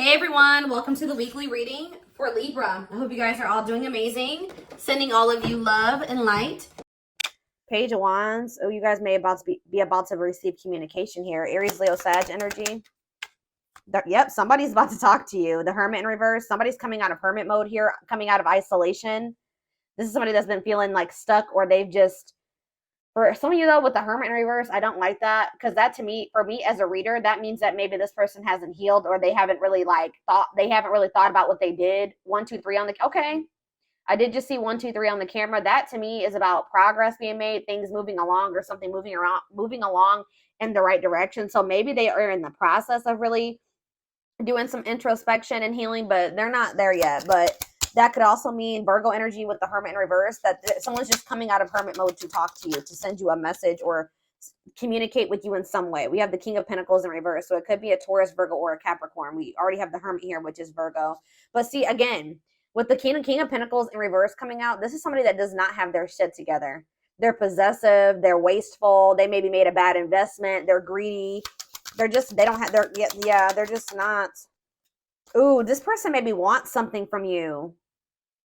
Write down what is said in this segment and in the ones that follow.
Hey everyone, welcome to the weekly reading for Libra. I hope you guys are all doing amazing. Sending all of you love and light. Page of Wands. Oh, you guys may be about to receive communication here. Aries, Leo, Sag energy. Yep, somebody's about to talk to you. The Hermit in reverse. Somebody's coming out of hermit mode here, coming out of isolation. This is somebody that's been feeling like stuck, or they've just... For some of you, though, with the Hermit in reverse, I don't like that, because that, to me, for me as a reader, that means that maybe this person hasn't healed, or they haven't really thought about what they did. 1, 2, 3 on the... Okay. I did just see 1, 2, 3 on the camera. That, to me, is about progress being made, things moving along, or something moving along in the right direction. So maybe they are in the process of really doing some introspection and healing, but they're not there yet. But that could also mean Virgo energy with the Hermit in reverse, that someone's just coming out of hermit mode to talk to you, to send you a message or communicate with you in some way. We have the King of Pentacles in reverse, so it could be a Taurus, Virgo, or a Capricorn. We already have the Hermit here, which is Virgo. But see, again, with the King of Pentacles in reverse coming out, this is somebody that does not have their shit together. They're possessive, they're wasteful, they maybe made a bad investment, they're greedy. They're just not. Ooh, this person maybe wants something from you.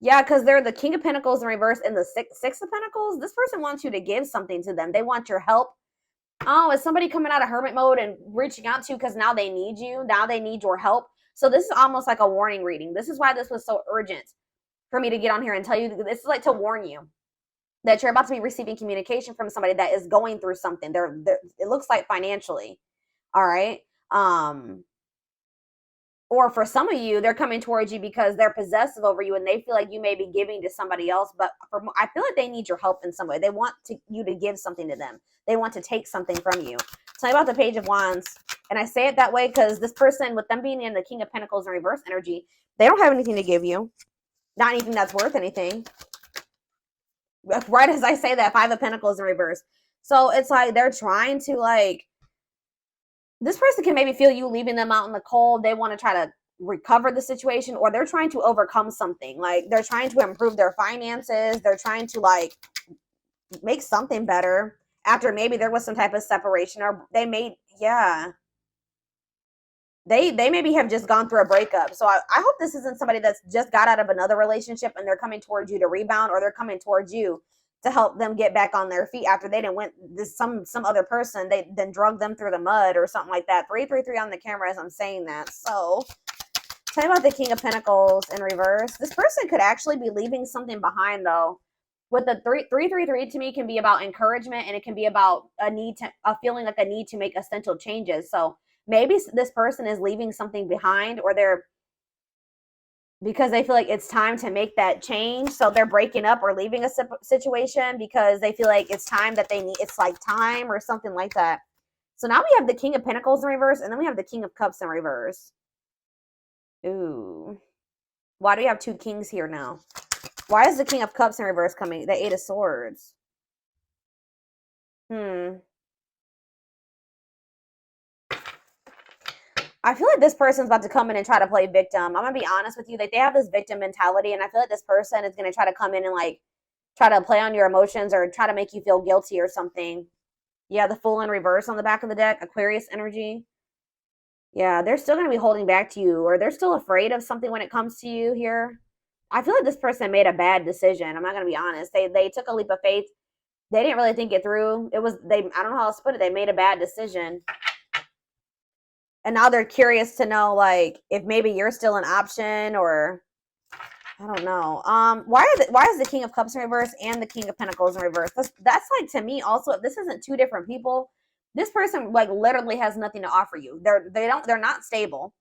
Yeah, because they're the King of Pentacles in reverse and the Six of Pentacles. This person wants you to give something to them. They want your help. Oh, is somebody coming out of hermit mode and reaching out to you because now they need you? Now they need your help. So this is almost like a warning reading. This is why this was so urgent for me to get on here and tell you. This is like to warn you that you're about to be receiving communication from somebody that is going through something. It looks like financially. All right. Or for some of you, they're coming towards you because they're possessive over you and they feel like you may be giving to somebody else. But I feel like they need your help in some way. They want you to give something to them. They want to take something from you. Tell me about the Page of Wands. And I say it that way because this person, with them being in the King of Pentacles in reverse energy, they don't have anything to give you. Not anything that's worth anything. Right as I say that, Five of Pentacles in reverse. So it's like they're trying to this person can maybe feel you leaving them out in the cold. They want to try to recover the situation, or they're trying to overcome something. Like they're trying to improve their finances. They're trying to make something better after maybe there was some type of separation, or they maybe have just gone through a breakup. So I hope this isn't somebody that's just got out of another relationship and they're coming towards you to rebound, or they're coming towards you to help them get back on their feet after they didn't went some other person, they then drug them through the mud or something like that. 333 on the camera as I'm saying that. So tell me about the King of Pentacles in reverse. This person could actually be leaving something behind, though. With the 333 to me can be about encouragement, and it can be about a feeling like a need to make essential changes. So maybe this person is leaving something behind, or because they feel like it's time to make that change. So they're breaking up or leaving a situation because they feel like it's time that it's like time or something like that. So now we have the King of Pentacles in reverse, and then we have the King of Cups in reverse. Ooh. Why do we have two kings here now? Why is the King of Cups in reverse coming? The Eight of Swords. I feel like this person's about to come in and try to play victim. I'm going to be honest with you. Like, they have this victim mentality, and I feel like this person is going to try to come in and, try to play on your emotions or try to make you feel guilty or something. Yeah, the Fool in reverse on the back of the deck. Aquarius energy. Yeah, they're still going to be holding back to you, or they're still afraid of something when it comes to you here. I feel like this person made a bad decision. I'm not going to be honest. They took a leap of faith. They didn't really think it through. I don't know how else to put it. They made a bad decision. And now they're curious to know, if maybe you're still an option, or I don't know. Why is the King of Cups in reverse and the King of Pentacles in reverse? That's to me also, if this isn't two different people, this person literally has nothing to offer you. They're not stable.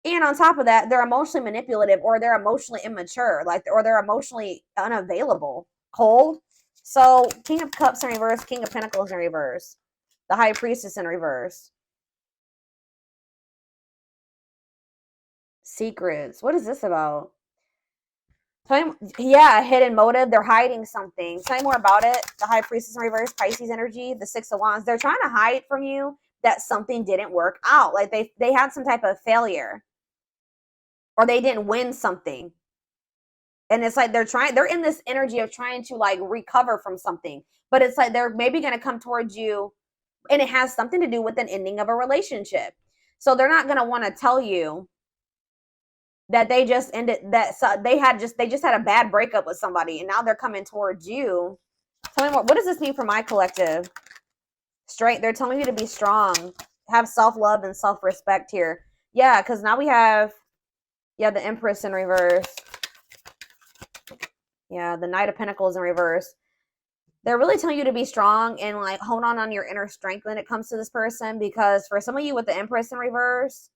And on top of that, they're emotionally manipulative, or they're emotionally immature, or they're emotionally unavailable, cold. So King of Cups in reverse, King of Pentacles in reverse, the High Priestess in reverse. Secrets. What is this about? Yeah, hidden motive. They're hiding something. Tell me more about it. The High Priestess in reverse, Pisces energy, the Six of Wands. They're trying to hide from you that something didn't work out. Like they had some type of failure, or they didn't win something. And it's like they're in this energy of trying to recover from something. But it's like they're maybe going to come towards you, and it has something to do with an ending of a relationship. So they're not going to want to tell you that they just ended, that they just had a bad breakup with somebody, and now they're coming towards you. Tell me more. What does this mean for my collective? Straight, they're telling you to be strong, have self-love and self-respect here. Yeah, because now we have, yeah, the Empress in reverse. Yeah, the Knight of Pentacles in reverse. They're really telling you to be strong and like hold on your inner strength when it comes to this person, because for some of you with the Empress in reverse,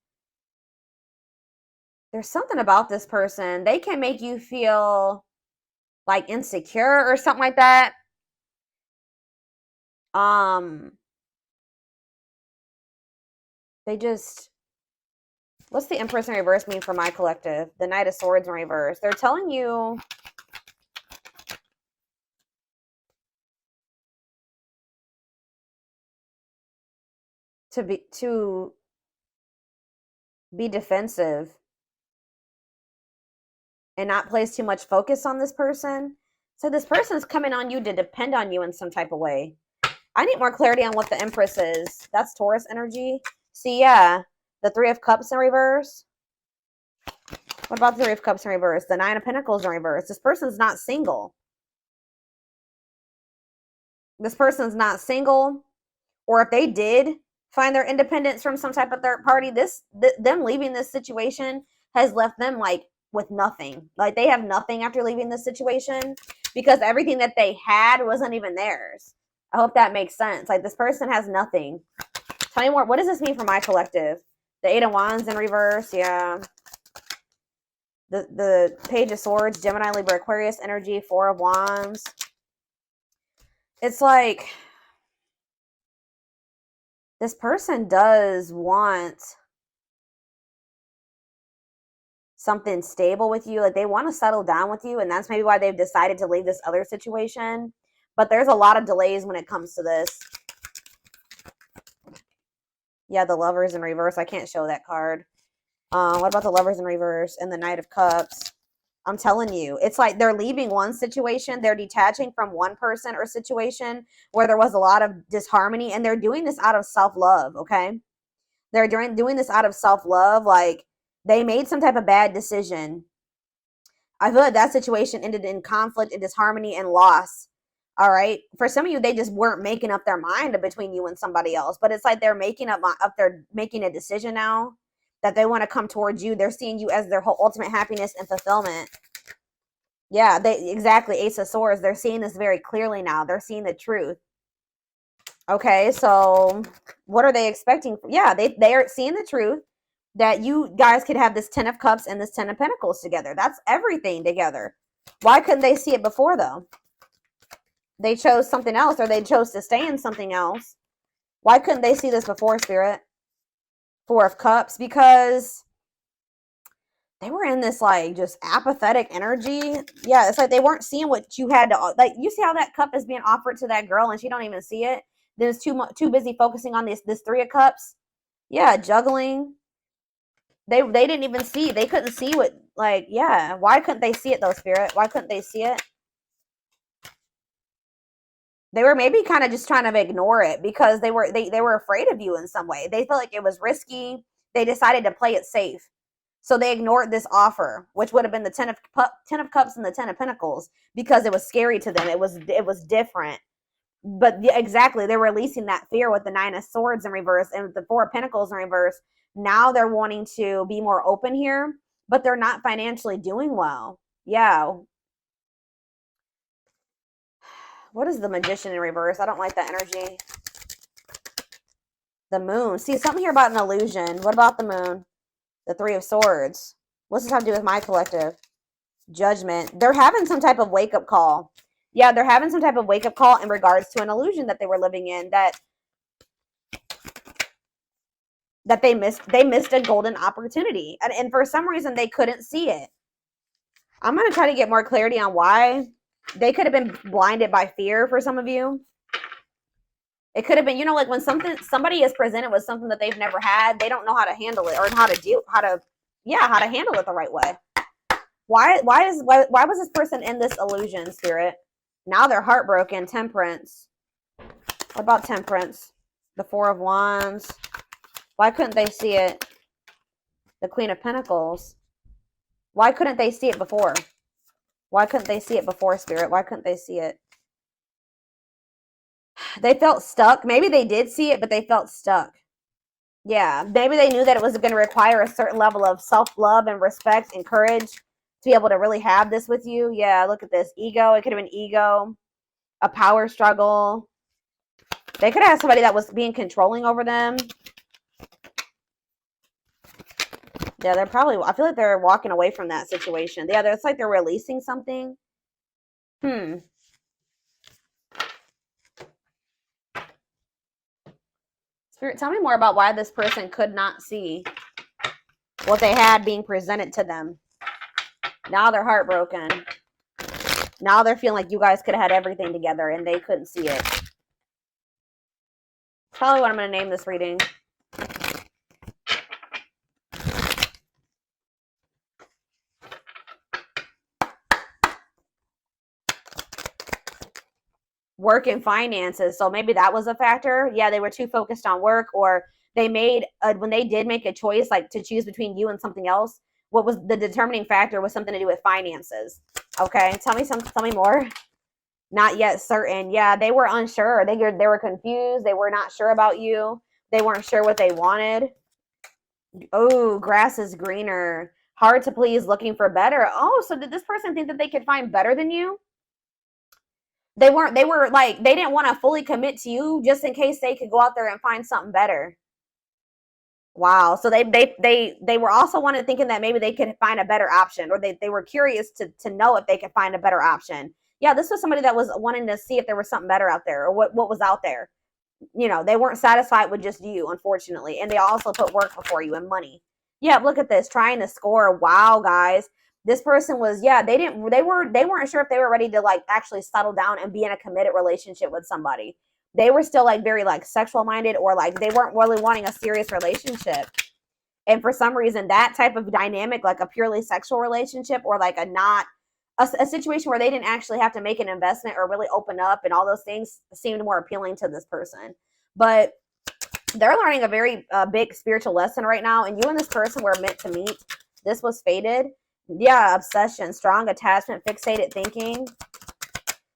there's something about this person. They can make you feel like insecure or something like that. They just, what's the Empress in reverse mean for my collective? The Knight of Swords in reverse. They're telling you to be defensive and not place too much focus on this person. So this person is coming on you to depend on you in some type of way. I need more clarity on what the Empress is. That's Taurus energy. See, yeah, the Three of Cups in reverse. What about the Three of Cups in reverse? The Nine of Pentacles in reverse. This person's not single. This person's not single. Or if they did find their independence from some type of third party, them leaving this situation has left them like with nothing. Like they have nothing after leaving this situation, because everything that they had wasn't even theirs. I hope that makes sense. Like this person has nothing. Tell me more. What does this mean for my collective? The Eight of Wands in reverse. Yeah. The Page of Swords, Gemini, Libra, Aquarius energy, Four of Wands. It's like this person does want something stable with you. Like they want to settle down with you, and that's maybe why they've decided to leave this other situation. But there's a lot of delays when it comes to this. Yeah, the Lovers in reverse. I can't show that card. What about the Lovers in reverse and the Knight of Cups? I'm telling you, it's like they're leaving one situation. They're detaching from one person or situation where there was a lot of disharmony, and they're doing this out of self-love, okay? They're doing this out of self-love. Like they made some type of bad decision. I feel like that situation ended in conflict and disharmony and loss. All right. For some of you, they just weren't making up their mind between you and somebody else. But it's like they're making they're making a decision now that they want to come towards you. They're seeing you as their whole ultimate happiness and fulfillment. Yeah, exactly. Ace of Swords. They're seeing this very clearly now. They're seeing the truth. Okay, so what are they expecting? Yeah, they are seeing the truth that you guys could have this Ten of Cups and this Ten of Pentacles together. That's everything together. Why couldn't they see it before, though? They chose something else, or they chose to stay in something else. Why couldn't they see this before, Spirit? Four of Cups, because they were in this like just apathetic energy. Yeah, it's like they weren't seeing what you had to, like, you see how that cup is being offered to that girl and she don't even see it. Then it's too busy focusing on this Three of Cups. Yeah, juggling. They didn't even see. They couldn't see what, like, yeah. Why couldn't they see it though, Spirit? Why couldn't they see it? They were maybe kind of just trying to ignore it because they were afraid of you in some way. They felt like it was risky. They decided to play it safe. So they ignored this offer, which would have been the Ten of Cups and the Ten of Pentacles, because it was scary to them. It was different. But exactly, they're releasing that fear with the Nine of Swords in reverse and the Four of Pentacles in reverse. Now they're wanting to be more open here, but they're not financially doing well. Yeah. What is the Magician in reverse? I don't like that energy. The Moon. See, something here about an illusion. What about the Moon? The Three of Swords. What's this have to do with my collective? Judgment. They're having some type of wake-up call. Yeah, they're having some type of wake-up call in regards to an illusion that they were living in, that they missed a golden opportunity. And for some reason, they couldn't see it. I'm going to try to get more clarity on why. They could have been blinded by fear for some of you. It could have been, like when somebody is presented with something that they've never had, they don't know how to handle it or how to handle it the right way. Why was this person in this illusion, Spirit? Now they're heartbroken. Temperance. What about Temperance? The Four of Wands. Why couldn't they see it? The Queen of Pentacles. Why couldn't they see it before? Why couldn't they see it before, Spirit? Why couldn't they see it? They felt stuck. Maybe they did see it, but they felt stuck. Yeah, maybe they knew that it was going to require a certain level of self-love and respect and courage to be able to really have this with you. Yeah, look at this. Ego. It could have been ego, a power struggle. They could have had somebody that was being controlling over them. Yeah, they're probably, I feel like they're walking away from that situation. Yeah, it's like they're releasing something. Spirit, tell me more about why this person could not see what they had being presented to them. Now they're heartbroken. Now they're feeling like you guys could have had everything together and they couldn't see it. Probably what I'm going to name this reading. Work and finances. So maybe that was a factor. Yeah, they were too focused on work, or they made, when they did make a choice, like to choose between you and something else, what was the determining factor was something to do with finances. Okay, tell me more. Not yet certain. Yeah, they were unsure. They were confused. They were not sure about you. They weren't sure what they wanted. Oh, grass is greener. Hard to please, looking for better. Oh, so did this person think that they could find better than you? They were like, they didn't want to fully commit to you just in case they could go out there and find something better. Wow. So they were also thinking that maybe they could find a better option, or they were curious to know if they could find a better option. Yeah, this was somebody that was wanting to see if there was something better out there, or what was out there. You know, they weren't satisfied with just you, unfortunately. And they also put work before you and money. Yeah, look at this, trying to score. Wow, guys. This person was, yeah, they weren't sure if they were ready to like actually settle down and be in a committed relationship with somebody. They were still like very like sexual minded, or like they weren't really wanting a serious relationship. And for some reason, that type of dynamic, like a purely sexual relationship, or like a situation where they didn't actually have to make an investment or really open up and all those things, seemed more appealing to this person. But they're learning a very big spiritual lesson right now, and you and this person were meant to meet. This was fated. Yeah, obsession, strong attachment, fixated thinking.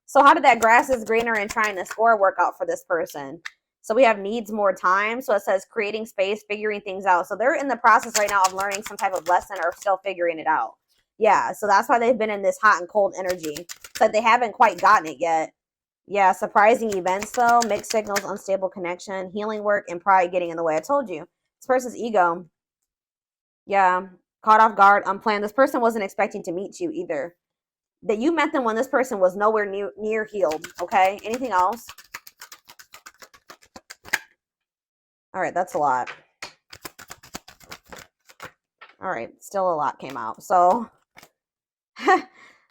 So how did that grass is greener and trying to score work out for this person? So we have needs more time. So it says creating space, figuring things out. So they're in the process right now of learning some type of lesson, or still figuring it out. Yeah, so that's why they've been in this hot and cold energy. It's like they haven't quite gotten it yet. Yeah, surprising events though, mixed signals, unstable connection, healing work, and pride getting in the way. I told you. This person's ego. Yeah, caught off guard, unplanned. This person wasn't expecting to meet you either. That you met them when this person was nowhere near healed. Okay, anything else? All right, that's a lot. All right, still a lot came out. So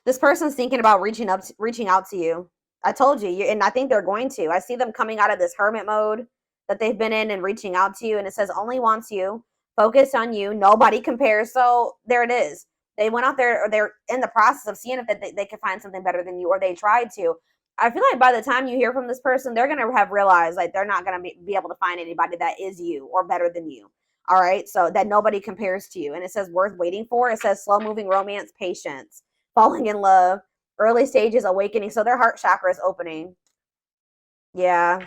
this person's thinking about reaching out to you. I told you, and I think they're going to. I see them coming out of this hermit mode that they've been in and reaching out to you. And it says only wants you, focus on you, nobody compares. So there it is. They went out there, or they're in the process of seeing if they could find something better than you, or they tried to. I feel like by the time you hear from this person, they're going to have realized like they're not going to be able to find anybody that is you or better than you. All right. So that nobody compares to you. And it says worth waiting for. It says slow moving romance, patience, falling in love, early stages, awakening. So their heart chakra is opening. Yeah.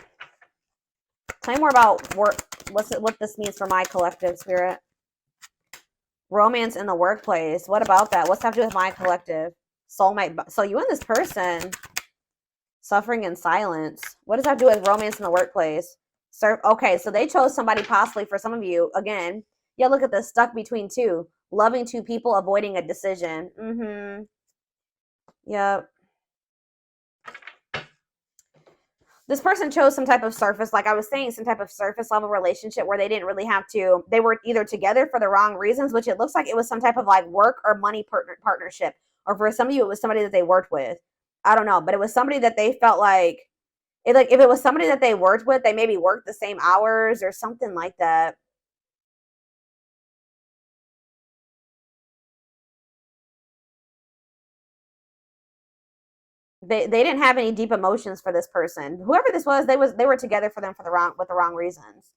Tell me more about what this means for my collective, Spirit. Romance in the workplace. What about that? What's that have to do with my collective? Soulmate. So you and this person, suffering in silence. What does that do with romance in the workplace? Okay, so they chose somebody possibly for some of you. Again, yeah, look at this. Stuck between two. Loving two people, avoiding a decision. Mm-hmm. Yep. This person chose some type of surface, like I was saying, some type of surface level relationship where they didn't really have to, they were either together for the wrong reasons, which it looks like it was some type of like work or money partnership. Or for some of you, it was somebody that they worked with. I don't know, but it was somebody that they felt like if it was somebody that they worked with, they maybe worked the same hours or something like that. They didn't have any deep emotions for this person. Whoever this was, they were together with the wrong reasons.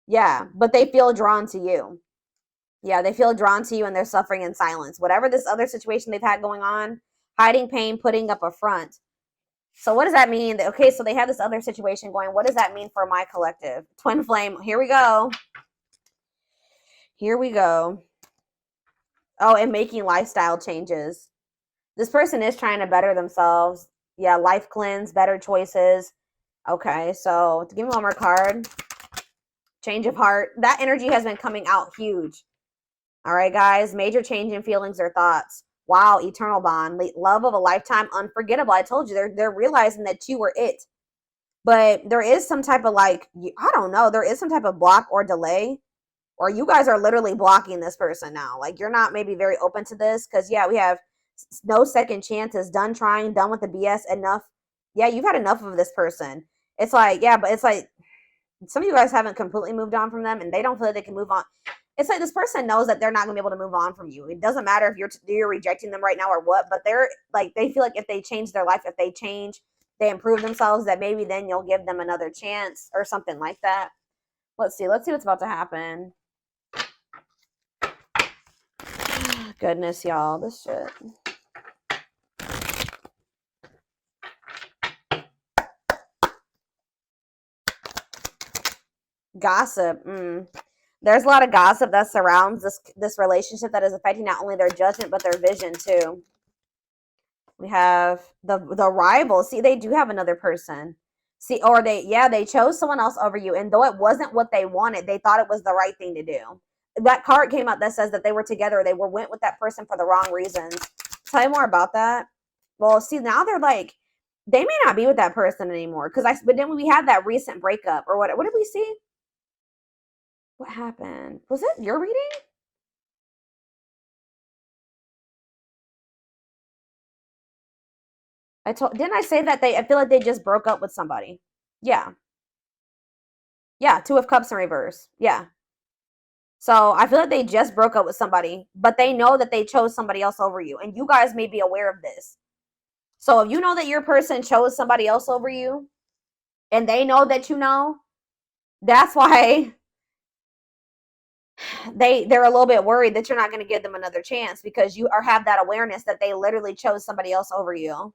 Yeah, but they feel drawn to you. Yeah, they feel drawn to you and they're suffering in silence. Whatever this other situation they've had going on, hiding pain, putting up a front. So what does that mean? Okay, so they have this other situation going. What does that mean for my collective? Twin flame. Here we go. Here we go. Oh, and making lifestyle changes. This person is trying to better themselves. Yeah, life cleanse, better choices. Okay, so give me one more card. Change of heart. That energy has been coming out huge. All right, guys. Major change in feelings or thoughts. Wow, eternal bond. Love of a lifetime, unforgettable. I told you, they're realizing that you were it. But there is some type of I don't know. There is some type of block or delay. Or you guys are literally blocking this person now. Like, you're not maybe very open to this. Because, yeah, we have no second chances. Done trying. Done with the BS. Enough. Yeah, you've had enough of this person. It's like, yeah, but it's like some of you guys haven't completely moved on from them. And they don't feel like they can move on. It's like this person knows that they're not going to be able to move on from you. It doesn't matter if you're rejecting them right now or what. But they're like, they feel like if they change their life, if they change, they improve themselves, that maybe then you'll give them another chance or something like that. Let's see what's about to happen. Goodness, y'all, this shit. Gossip. There's a lot of gossip that surrounds this relationship that is affecting not only their judgment but their vision too. We have the rival. See, they do have another person. See, or they chose someone else over you, and though it wasn't what they wanted, they thought it was the right thing to do. That card came out that says that they were together. They went with that person for the wrong reasons. Tell you more about that. Well, see, now they're like, they may not be with that person anymore. But then we had that recent breakup or what did we see? What happened? Was it your reading? Didn't I say that I feel like they just broke up with somebody? Yeah. Yeah, Two of Cups in reverse. Yeah. So I feel like they just broke up with somebody, but they know that they chose somebody else over you. And you guys may be aware of this. So if you know that your person chose somebody else over you, and they know that you know, that's why they're a little bit worried that you're not going to give them another chance, because you have that awareness that they literally chose somebody else over you.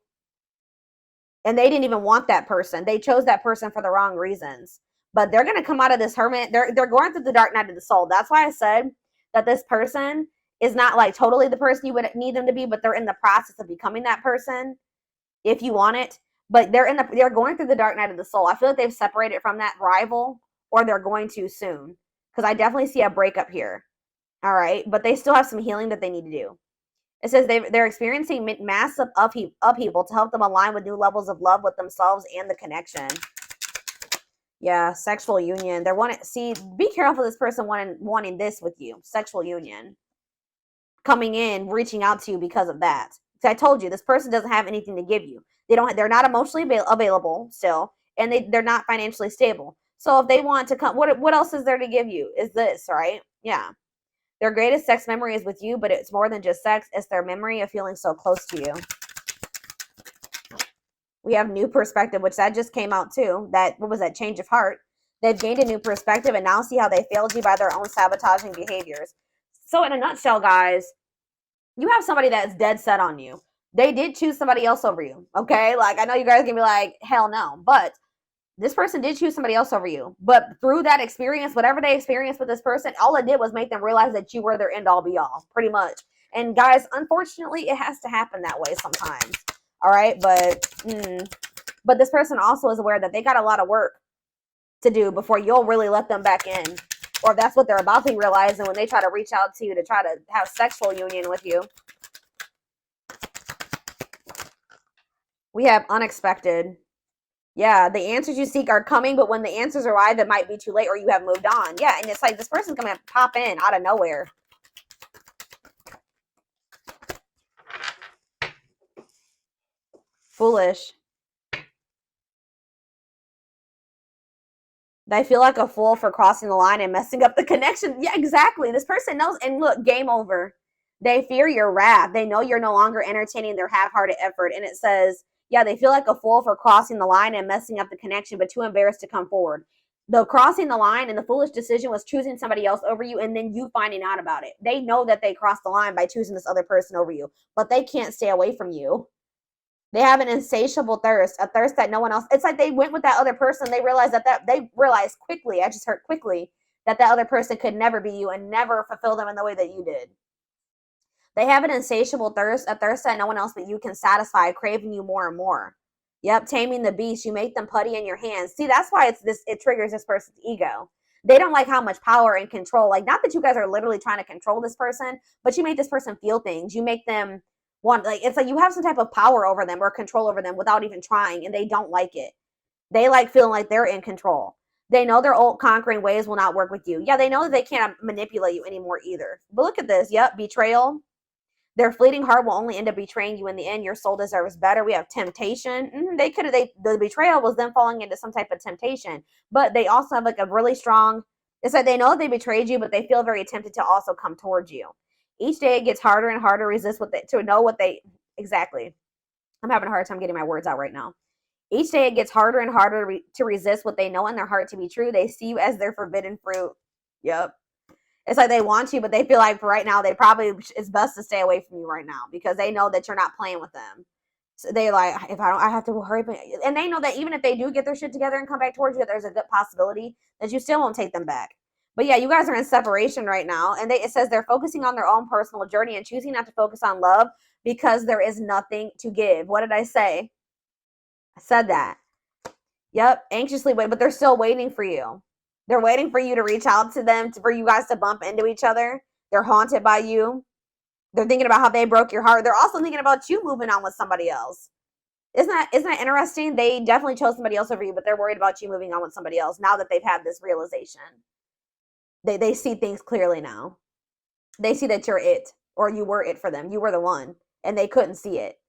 And they didn't even want that person. They chose that person for the wrong reasons. But they're going to come out of this hermit. They're going through the dark night of the soul. That's why I said that this person is not like totally the person you would need them to be, but they're in the process of becoming that person if you want it. But they're going through the dark night of the soul. I feel like they've separated from that rival, or they're going to soon, because I definitely see a breakup here. All right, but they still have some healing that they need to do. It says they're experiencing massive upheaval to help them align with new levels of love with themselves and the connection. Yeah, sexual union. Be careful this person wanting this with you. Sexual union. Coming in, reaching out to you because of that. So I told you, this person doesn't have anything to give you. They're not emotionally available still, and they're not financially stable. So if they want to come, what else is there to give you? Is this, right? Yeah. Their greatest sex memory is with you, but it's more than just sex. It's their memory of feeling so close to you. We have new perspective, which that just came out too. What was that? Change of heart. They've gained a new perspective and now see how they failed you by their own sabotaging behaviors. So in a nutshell, guys, you have somebody that's dead set on you. They did choose somebody else over you. Okay? Like, I know you guys can be like, hell no. But this person did choose somebody else over you. But through that experience, whatever they experienced with this person, all it did was make them realize that you were their end all be all, pretty much. And guys, unfortunately, it has to happen that way sometimes. All right? But this person also is aware that they got a lot of work to do before you'll really let them back in. Or if that's what they're about to realize, and when they try to reach out to you to try to have sexual union with you. We have unexpected. Yeah, the answers you seek are coming, but when the answers arrive, it might be too late or you have moved on. Yeah, and it's like this person's going to pop in out of nowhere. Foolish. They feel like a fool for crossing the line and messing up the connection. Yeah, exactly. This person knows. And look, game over. They fear your wrath. They know you're no longer entertaining their half-hearted effort. And it says, yeah, they feel like a fool for crossing the line and messing up the connection, but too embarrassed to come forward. The crossing the line and the foolish decision was choosing somebody else over you and then you finding out about it. They know that they crossed the line by choosing this other person over you, but they can't stay away from you. They have an insatiable thirst, a thirst that no one else. It's like they went with that other person. They realized they realized quickly. I just heard quickly that other person could never be you and never fulfill them in the way that you did. They have an insatiable thirst, a thirst that no one else but you can satisfy, craving you more and more. Yep, taming the beast. You make them putty in your hands. See, that's why it triggers this person's ego. They don't like how much power and control. Like, not that you guys are literally trying to control this person, but you make this person feel things. You make them want, like, it's like you have some type of power over them or control over them without even trying, and they don't like it. They like feeling like they're in control. They know their old conquering ways will not work with you. Yeah, they know that they can't manipulate you anymore either. But look at this. Yep, betrayal. Their fleeting heart will only end up betraying you in the end. Your soul deserves better. We have temptation. The betrayal was them falling into some type of temptation. But they also have like a really strong, it's like they know that they betrayed you, but they feel very tempted to also come towards you. Each day it gets harder and harder to resist exactly. I'm having a hard time getting my words out right now. Each day it gets harder and harder to resist what they know in their heart to be true. They see you as their forbidden fruit. Yep. It's like they want you, but they feel like for right now, it's best to stay away from you right now because they know that you're not playing with them. So they're like, I have to hurry. And they know that even if they do get their shit together and come back towards you, there's a good possibility that you still won't take them back. But yeah, you guys are in separation right now. And it says they're focusing on their own personal journey and choosing not to focus on love because there is nothing to give. What did I say? I said that. Yep, anxiously wait, but they're still waiting for you. They're waiting for you to reach out to them, for you guys to bump into each other. They're haunted by you. They're thinking about how they broke your heart. They're also thinking about you moving on with somebody else. Isn't that interesting? They definitely chose somebody else over you, but they're worried about you moving on with somebody else now that they've had this realization. They see things clearly now. They see that you're it, or you were it for them. You were the one, and they couldn't see it.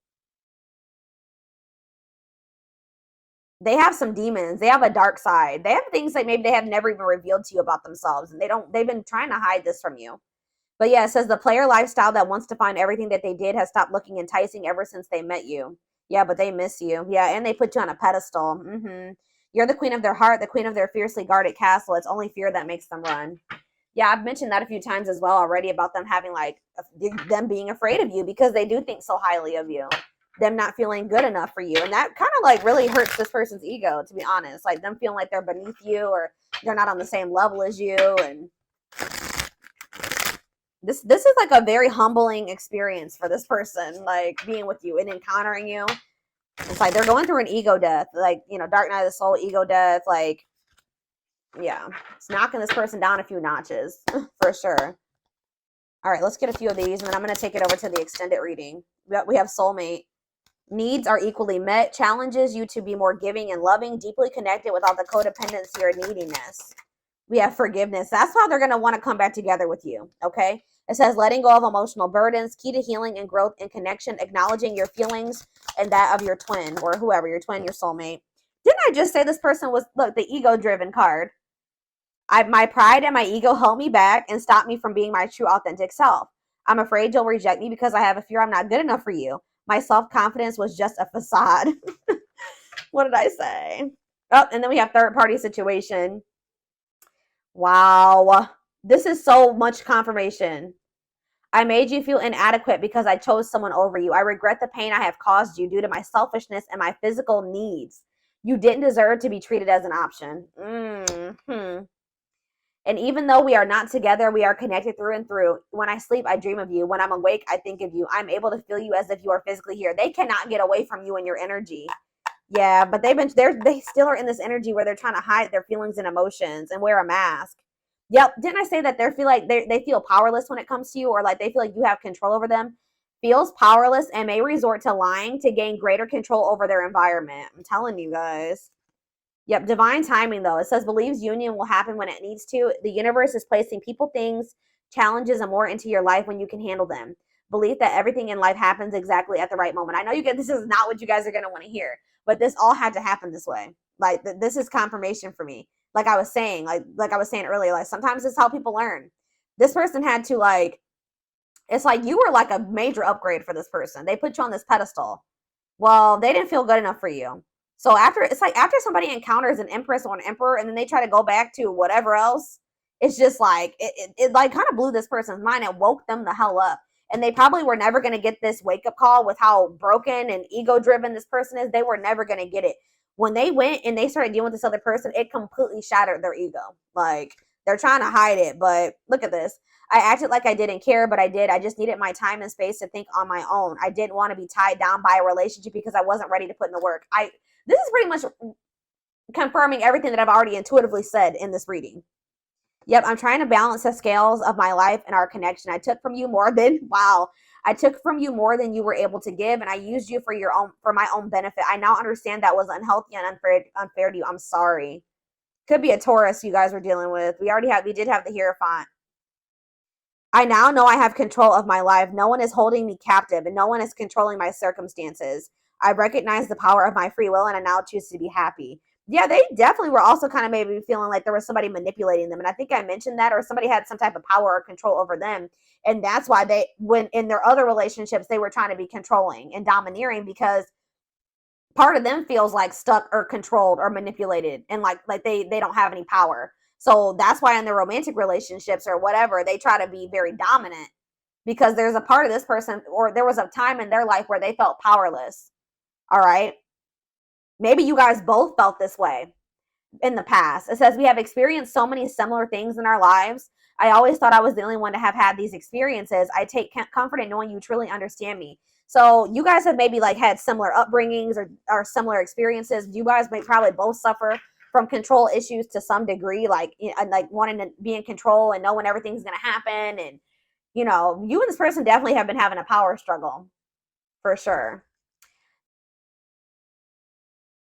They have some demons. They have a dark side. They have things that maybe they have never even revealed to you about themselves. And they've been trying to hide this from you. But yeah, it says the player lifestyle that wants to find everything that they did has stopped looking enticing ever since they met you. Yeah, but they miss you. Yeah, and they put you on a pedestal. You're the queen of their heart, the queen of their fiercely guarded castle. It's only fear that makes them run. Yeah, I've mentioned that a few times as well already about them having them being afraid of you because they do think so highly of you. Them not feeling good enough for you. And that kind of really hurts this person's ego, to be honest. Like them feeling like they're beneath you or they're not on the same level as you. And this is like a very humbling experience for this person, like being with you and encountering you. It's like they're going through an ego death, like, dark night of the soul, ego death. Like, yeah, it's knocking this person down a few notches for sure. All right, let's get a few of these and then I'm going to take it over to the extended reading. We have soulmate. Needs are equally met, challenges you to be more giving and loving, deeply connected without the codependency or neediness. We have forgiveness. That's how they're going to want to come back together with you, okay? It says letting go of emotional burdens, key to healing and growth and connection, acknowledging your feelings and that of your twin or whoever, your twin, your soulmate. Didn't I just say this person was, look, the ego-driven card? My pride and my ego held me back and stopped me from being my true authentic self. I'm afraid you'll reject me because I have a fear I'm not good enough for you. My self-confidence was just a facade. What did I say? Oh, and then we have third-party situation. Wow. This is so much confirmation. I made you feel inadequate because I chose someone over you. I regret the pain I have caused you due to my selfishness and my physical needs. You didn't deserve to be treated as an option. And even though we are not together, we are connected through and through. When I sleep, I dream of you. When I'm awake, I think of you. I'm able to feel you as if you are physically here. They cannot get away from you and your energy. Yeah, but they still are in this energy where they're trying to hide their feelings and emotions and wear a mask. Yep. Didn't I say that they feel powerless when it comes to you, or like they feel like you have control over them? Feels powerless and may resort to lying to gain greater control over their environment. I'm telling you guys. Yep, divine timing, though. It says believes union will happen when it needs to. The universe is placing people, things, challenges, and more into your life when you can handle them. Belief that everything in life happens exactly at the right moment. I know this is not what you guys are going to want to hear, but this all had to happen this way. Like, this is confirmation for me. Like I was saying, like I was saying earlier, like sometimes it's how people learn. This person had to it's like you were like a major upgrade for this person. They put you on this pedestal. Well, they didn't feel good enough for you. So after, it's like after somebody encounters an empress or an emperor and then they try to go back to whatever else, it's just like, it like kind of blew this person's mind and woke them the hell up. And they probably were never going to get this wake up call with how broken and ego driven this person is. They were never going to get it. When they went and they started dealing with this other person, it completely shattered their ego. Like, they're trying to hide it, but look at this. I acted like I didn't care, but I did. I just needed my time and space to think on my own. I didn't want to be tied down by a relationship because I wasn't ready to put in the work. This is pretty much confirming everything that I've already intuitively said in this reading. Yep, I'm trying to balance the scales of my life and our connection. I took from you more than, wow, I took from you more than you were able to give, and I used you for my own benefit. I now understand that was unhealthy and unfair to you. I'm sorry. Could be a Taurus you guys were dealing with. We did have the Hierophant. I now know I have control of my life. No one is holding me captive, and no one is controlling my circumstances. I recognize the power of my free will, and I now choose to be happy. Yeah, they definitely were also kind of maybe feeling like there was somebody manipulating them. And I think I mentioned that, or somebody had some type of power or control over them. And that's why when in their other relationships, they were trying to be controlling and domineering, because part of them feels like stuck or controlled or manipulated, and like they don't have any power. So that's why in their romantic relationships or whatever, they try to be very dominant, because there's a part of this person, or there was a time in their life where they felt powerless. All right. Maybe you guys both felt this way in the past. It says we have experienced so many similar things in our lives. I always thought I was the only one to have had these experiences. I take comfort in knowing you truly understand me. So you guys have maybe like had similar upbringings or similar experiences. You guys may probably both suffer from control issues to some degree, like wanting to be in control and knowing everything's going to happen. And, you and this person definitely have been having a power struggle for sure.